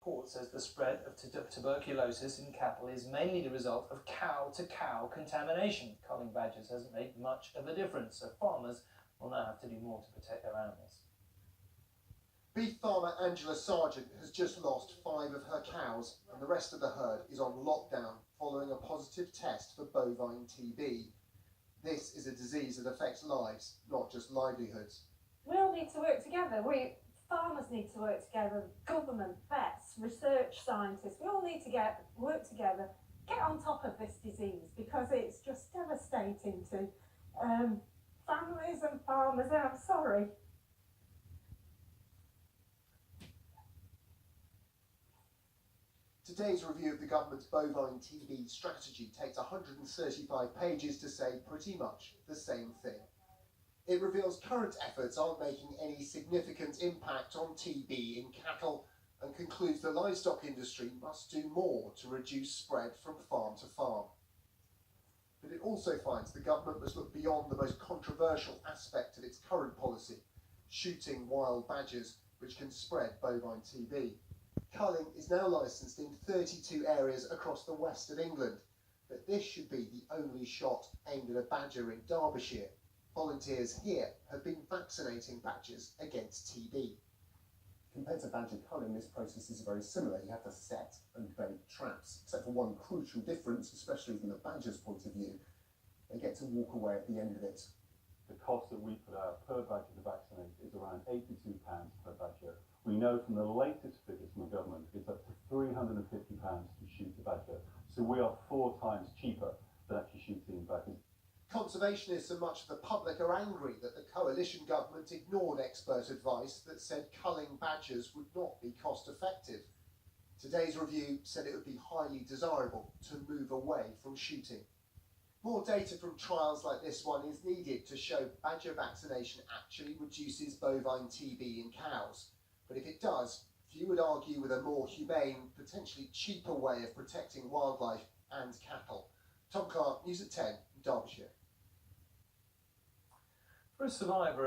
report says the spread of tuberculosis in cattle is mainly the result of cow-to-cow contamination. Culling badgers hasn't made much of a difference, so farmers will now have to do more to protect their animals. Beef farmer Angela Sargent has just lost 5 of her cows, and the rest of the herd is on lockdown following a positive test for bovine TB. This is a disease that affects lives, not just livelihoods. We all need to work together. Farmers need to work together, government, vets, research scientists, we all need to work together, get on top of this disease, because it's just devastating to families and farmers. I'm sorry. Today's review of the government's bovine TB strategy takes 135 pages to say pretty much the same thing. It reveals current efforts aren't making any significant impact on TB in cattle, and concludes the livestock industry must do more to reduce spread from farm to farm. But it also finds the government must look beyond the most controversial aspect of its current policy, shooting wild badgers which can spread bovine TB. Culling is now licensed in 32 areas across the west of England, but this should be the only shot aimed at a badger in Derbyshire. Volunteers here have been vaccinating badgers against TB. Compared to badger culling, this process is very similar. You have to set and bait traps, except for one crucial difference, especially from the badger's point of view. They get to walk away at the end of it. The cost that we put out per badger to vaccinate is around £82 per badger. We know from the latest figures from the government it's up to £350 to shoot a badger. So we are 4 times cheaper than actually shooting badgers. Conservationists and much of the public are angry that the coalition government ignored expert advice that said culling badgers would not be cost effective. Today's review said it would be highly desirable to move away from shooting. More data from trials like this one is needed to show badger vaccination actually reduces bovine TB in cows. But if it does, few would argue with a more humane, potentially cheaper way of protecting wildlife and cattle. Tom Clark, News at 10, Derbyshire. For a survivor